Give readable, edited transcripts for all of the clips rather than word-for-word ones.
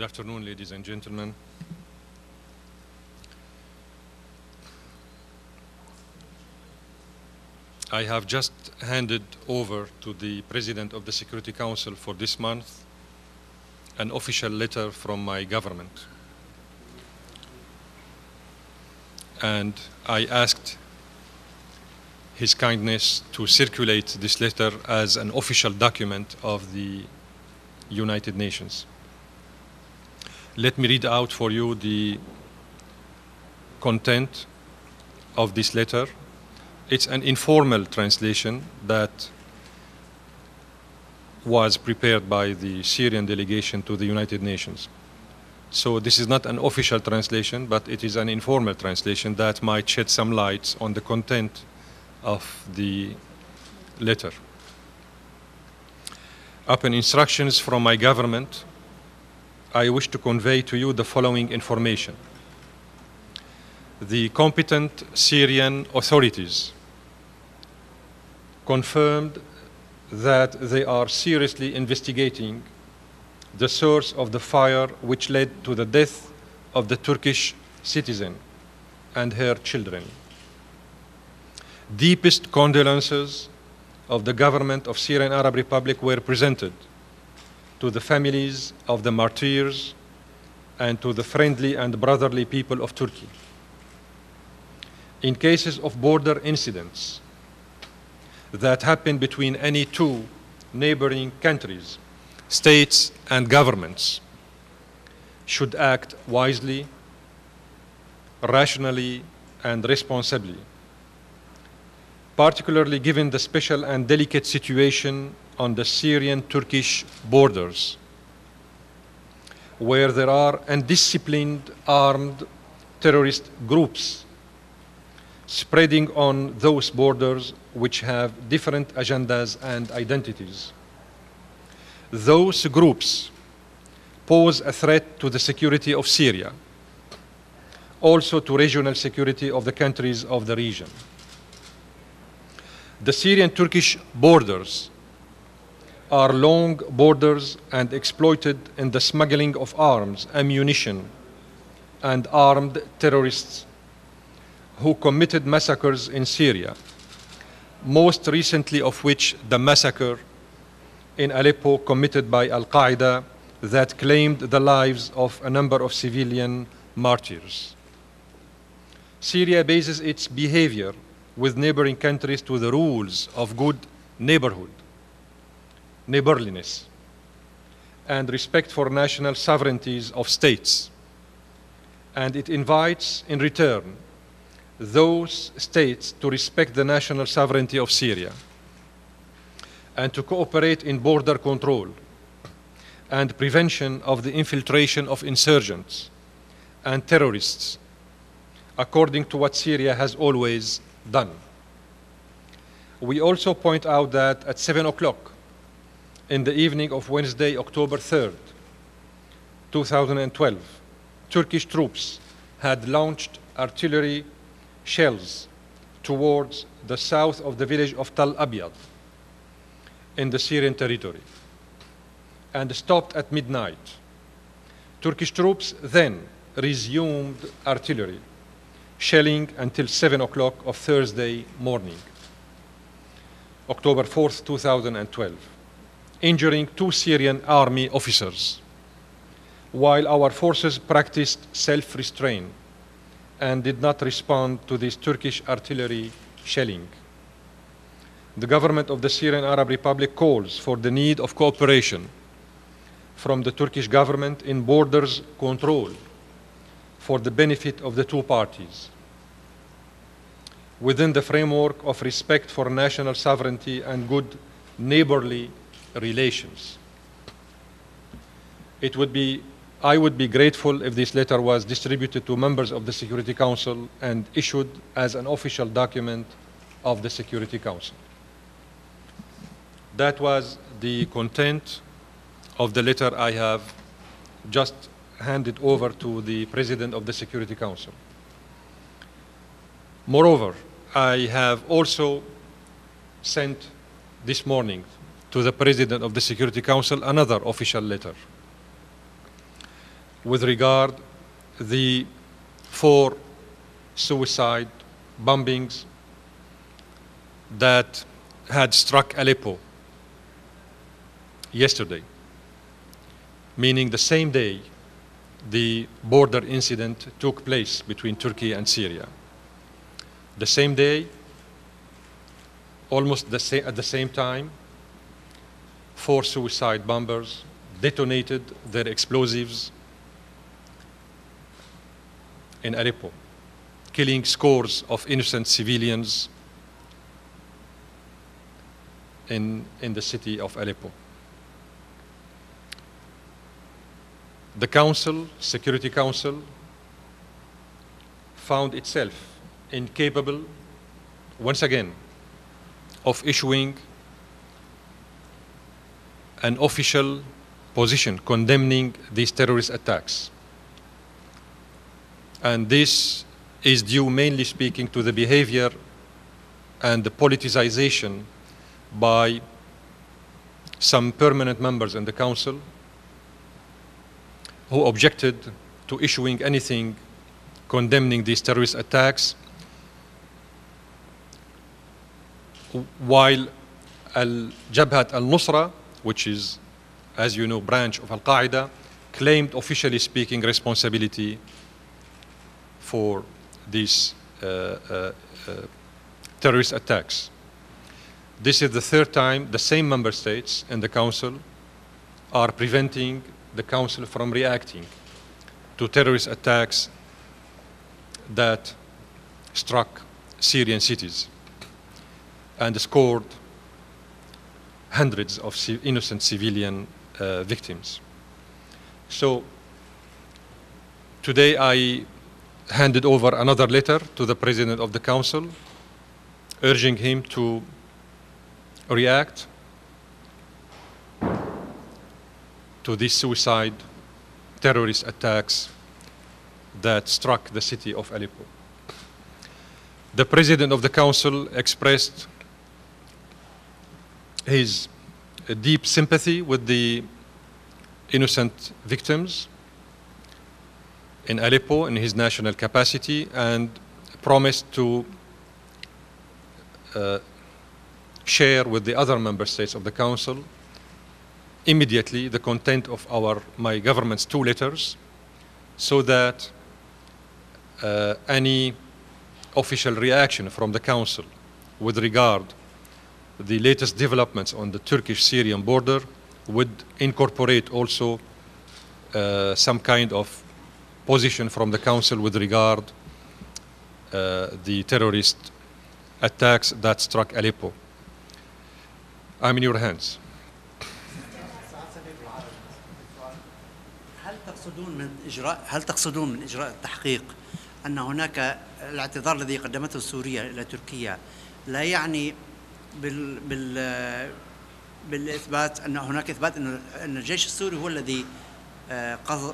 Good afternoon, ladies and gentlemen. I have just handed over to the President of the Security Council for this month an official letter from my government. And I asked His Kindness to circulate this letter as an official document of the United Nations. Let me read out for you the content of this letter. It's an informal translation that was prepared by the Syrian delegation to the United Nations. So this is not an official translation, but it is an informal translation that might shed some light on the content of the letter. Upon instructions from my government, I wish to convey to you the following information. The competent Syrian authorities confirmed that they are seriously investigating the source of the fire which led to the death of the Turkish citizen and her children. Deepest condolences of the government of Syrian Arab Republic were presented to the families of the martyrs and to the friendly and brotherly people of Turkey. In cases of border incidents that happen between any two neighboring countries, states and governments should act wisely, rationally, and responsibly, particularly given the special and delicate situation on the Syrian-Turkish borders, where there are undisciplined armed terrorist groups spreading on those borders which have different agendas and identities. Those groups pose a threat to the security of Syria, also to regional security of the countries of the region. The Syrian-Turkish borders are long borders and exploited in the smuggling of arms, ammunition, and armed terrorists who committed massacres in Syria, most recently of which the massacre in Aleppo committed by Al-Qaeda that claimed the lives of a number of civilian martyrs. Syria bases its behavior with neighboring countries to the rules of good neighborliness, and respect for national sovereignties of states. And it invites, in return, those states to respect the national sovereignty of Syria and to cooperate in border control and prevention of the infiltration of insurgents and terrorists, according to what Syria has always done. We also point out that at 7 o'clock in the evening of Wednesday, October 3rd, 2012, Turkish troops had launched artillery shells towards the south of the village of Tal Abyad in the Syrian territory and stopped at midnight. Turkish troops then resumed artillery shelling until 7 o'clock of Thursday morning, October 4th, 2012, injuring 2 Syrian army officers, while our forces practiced self-restraint and did not respond to this Turkish artillery shelling. The government of the Syrian Arab Republic calls for the need of cooperation from the Turkish government in borders control for the benefit of the two parties, within the framework of respect for national sovereignty and good neighborly relations. I would be grateful if this letter was distributed to members of the Security Council and issued as an official document of the Security Council. That was the content of the letter I have just handed over to the President of the Security Council. Moreover, I have also sent this morning to the President of the Security Council another official letter with regard the 4 suicide bombings that had struck Aleppo yesterday, meaning the same day the border incident took place between Turkey and Syria. The same day, almost at the same time, 4 suicide bombers detonated their explosives in Aleppo, killing scores of innocent civilians in the city of Aleppo. The Council, Security Council, found itself incapable, once again, of issuing an official position condemning these terrorist attacks. And this is due, mainly speaking, to the behavior and the politicization by some permanent members in the Council who objected to issuing anything condemning these terrorist attacks, while Jabhat al-Nusra, which is, as you know, branch of Al-Qaeda, claimed, officially speaking, responsibility for these terrorist attacks. This is the 3rd time the same member states in the Council are preventing the Council from reacting to terrorist attacks that struck Syrian cities and scored hundreds of innocent civilian victims. So today I handed over another letter to the President of the Council, urging him to react to these suicide terrorist attacks that struck the city of Aleppo. The President of the Council expressed his deep sympathy with the innocent victims in Aleppo in his national capacity, and promised to share with the other member states of the Council immediately the content of my government's 2 letters, so that any official reaction from the Council with regard to the latest developments on the Turkish-Syrian border would incorporate also some kind of position from the Council with regard the terrorist attacks that struck Aleppo. I'm in your hands. هل تقصدون من إجراء التحقيق أن هناك الاعتذار الذي قدمته سوريا إلى تركيا لا يعني بالإثبات أن هناك إثبات أن الجيش السوري هو الذي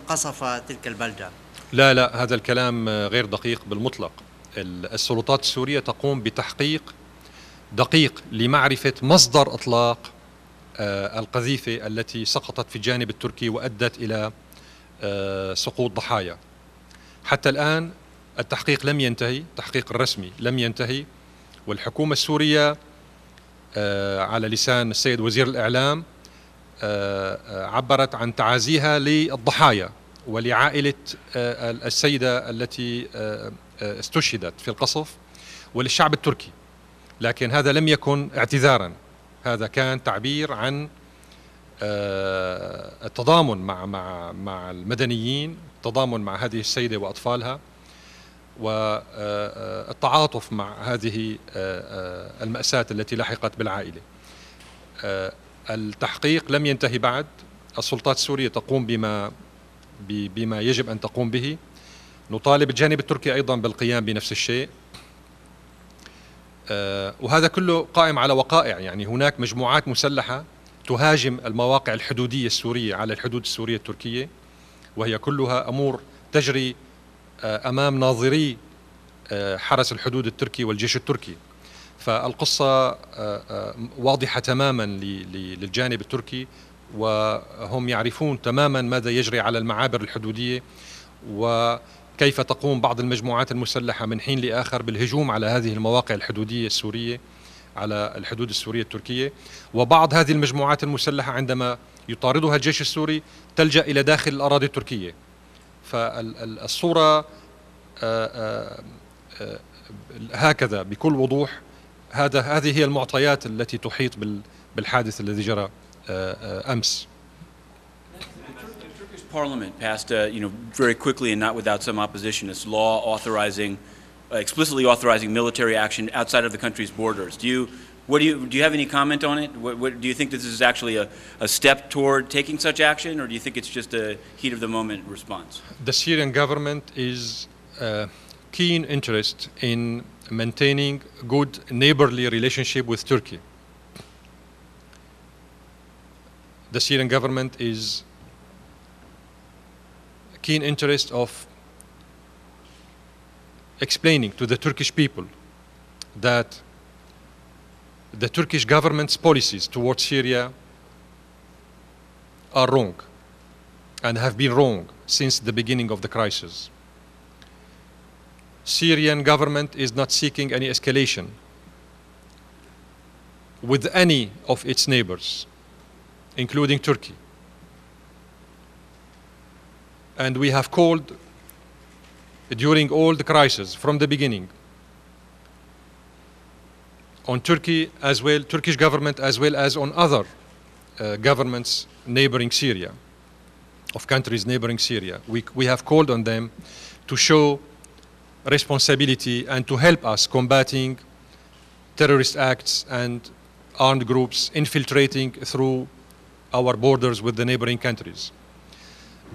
قصف تلك البلدة؟ لا، هذا الكلام غير دقيق بالمطلق. السلطات السورية تقوم بتحقيق دقيق لمعرفة مصدر إطلاق القذيفة التي سقطت في الجانب التركي وأدت إلى سقوط ضحايا. حتى الآن التحقيق لم ينتهي، التحقيق الرسمي لم ينتهي، والحكومة السورية على لسان السيد وزير الإعلام عبرت عن تعازيها للضحايا ولعائلة السيدة التي استشهدت في القصف وللشعب التركي، لكن هذا لم يكن اعتذارا، هذا كان تعبير عن التضامن مع المدنيين، التضامن مع هذه السيدة وأطفالها، والتعاطف مع هذه المأساة التي لحقت بالعائلة. التحقيق لم ينتهي بعد، السلطات السورية تقوم بما يجب أن تقوم به. نطالب الجانب التركي أيضا بالقيام بنفس الشيء، وهذا كله قائم على وقائع. يعني هناك مجموعات مسلحة تهاجم المواقع الحدودية السورية على الحدود السورية التركية، وهي كلها أمور تجري أمام ناظري حرس الحدود التركي والجيش التركي. فالقصة واضحة تماما للجانب التركي، وهم يعرفون تماما ماذا يجري على المعابر الحدودية وكيف تقوم بعض المجموعات المسلحة من حين لآخر بالهجوم على هذه المواقع الحدودية السورية، على الحدود السورية التركية. وبعض هذه المجموعات المسلحة عندما يطاردها الجيش السوري تلجأ إلى داخل الأراضي التركية. فالصورة هكذا بكل وضوح. هذه هي المعطيات التي تحيط بالحادث الذي جرى أمس. Parliament passed, very quickly and not without some opposition, this law authorizing, explicitly authorizing military action outside of the country's borders. Do you have any comment on it? Do you think this is actually a step toward taking such action, or do you think it's just a heat of the moment response? The Syrian government is keen interest in maintaining good neighborly relationship with Turkey. The Syrian government is keen interest of explaining to the Turkish people that the Turkish government's policies towards Syria are wrong and have been wrong since the beginning of the crisis. Syrian government is not seeking any escalation with any of its neighbors, including Turkey. And we have called during all the crises from the beginning on Turkey as well, Turkish government as well as on other governments neighboring Syria, of countries neighboring Syria. We have called on them to show responsibility and to help us combating terrorist acts and armed groups infiltrating through our borders with the neighboring countries.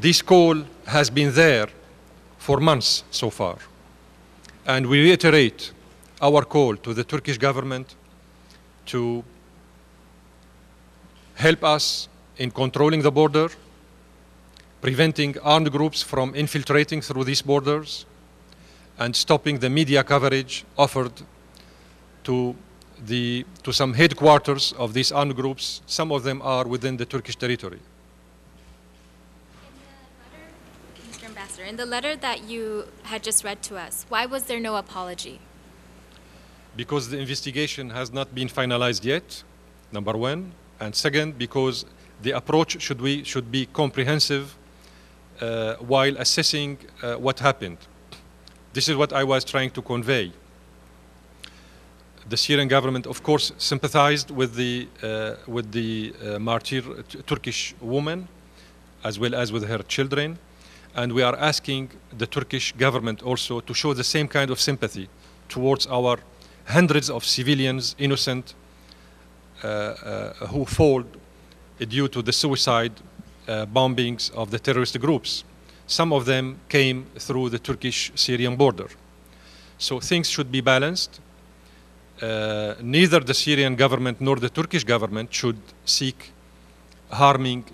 This call has been there for months so far, and we reiterate our call to the Turkish government to help us in controlling the border, preventing armed groups from infiltrating through these borders, and stopping the media coverage offered to some headquarters of these armed groups. Some of them are within the Turkish territory. Mr. Ambassador, in the letter that you had just read to us, why was there no apology? Because the investigation has not been finalized yet, number one, and second, because the approach should be comprehensive while assessing what happened. This is what I was trying to convey. The Syrian government, of course, sympathized with the martyr Turkish woman, as well as with her children, and we are asking the Turkish government also to show the same kind of sympathy towards our hundreds of civilians, innocent, who fall due to the suicide bombings of the terrorist groups. Some of them came through the Turkish-Syrian border. So things should be balanced. Neither the Syrian government nor the Turkish government should seek harming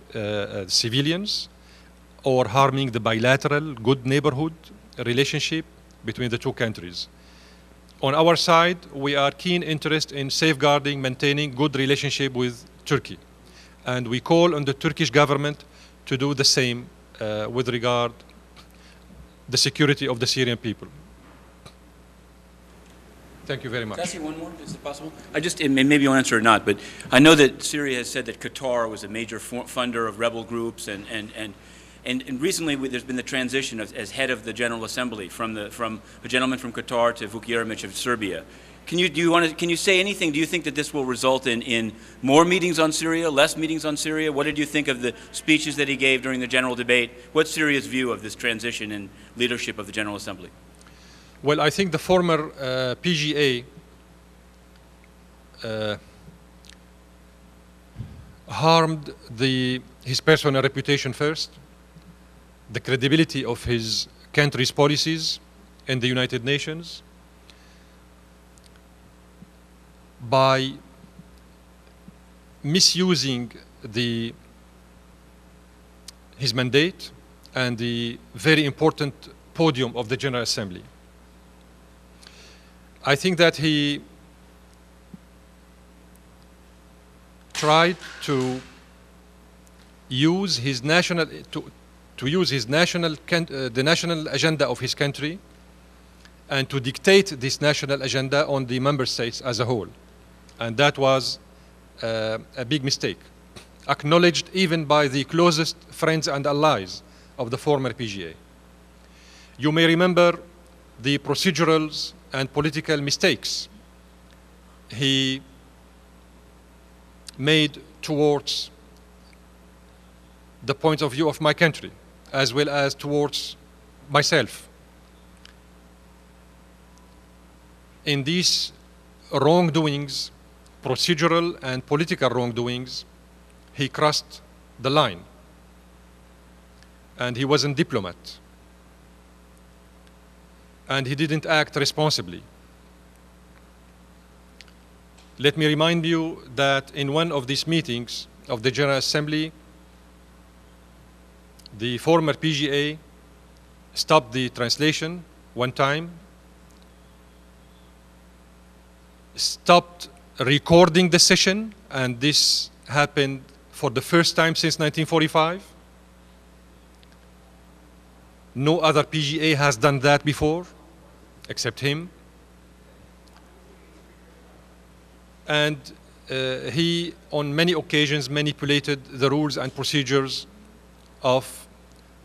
civilians or harming the bilateral good neighborhood relationship between the two countries. On our side, we are keen interest in safeguarding, maintaining good relationship with Turkey. And we call on the Turkish government to do the same with regard the security of the Syrian people. Thank you very much. Can I say one more? Is it possible? Maybe you'll answer or not, but I know that Syria has said that Qatar was a major funder of rebel groups, and recently there's been the transition as head of the General Assembly from a gentleman from Qatar to Vuk Jeremic of Serbia. Can you say anything? Do you think that this will result in more meetings on Syria, less meetings on Syria? What did you think of the speeches that he gave during the general debate? What's Syria's view of this transition in leadership of the General Assembly? Well, I think the former PGA harmed his personal reputation first, the credibility of his country's policies in the United Nations, by misusing his mandate and the very important podium of the General Assembly. I think that he tried to use his national to use his national the national agenda of his country and to dictate this national agenda on the member states as a whole. And that was a big mistake, acknowledged even by the closest friends and allies of the former PGA. You may remember the procedurals and political mistakes he made towards the point of view of my country, as well as towards myself. In these wrongdoings, procedural and political wrongdoings, he crossed the line, and he wasn't a diplomat, and he didn't act responsibly. Let me remind you that in one of these meetings of the General Assembly, the former PGA stopped the translation one time, stopped recording the session, and this happened for the first time since 1945. No other PGA has done that before, except him. And he, on many occasions, manipulated the rules and procedures of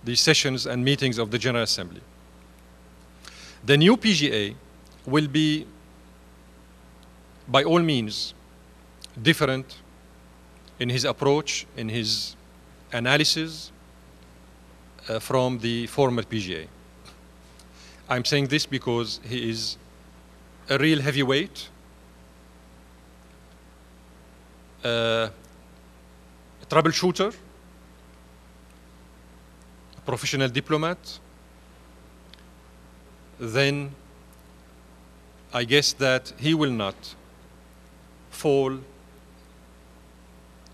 the sessions and meetings of the General Assembly. The new PGA will be, by all means, different in his approach, in his analysis from the former PGA. I'm saying this because he is a real heavyweight, a troubleshooter, a professional diplomat. Then I guess that he will not fall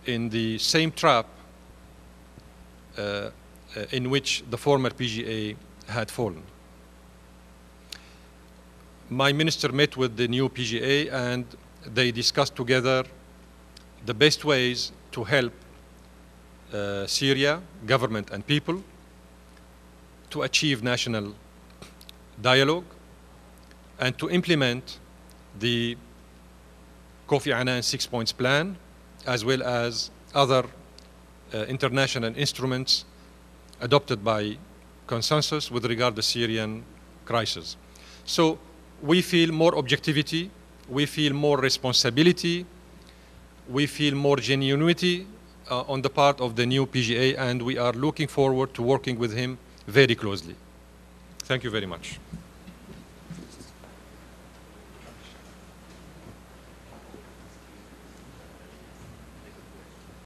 in the same trap in which the former PGA had fallen. My minister met with the new PGA and they discussed together the best ways to help Syria, government and people, to achieve national dialogue and to implement the Kofi Annan 6 points plan, as well as other international instruments adopted by consensus with regard to the Syrian crisis. So we feel more objectivity, we feel more responsibility, we feel more genuinity on the part of the new PGA, and we are looking forward to working with him very closely. Thank you very much.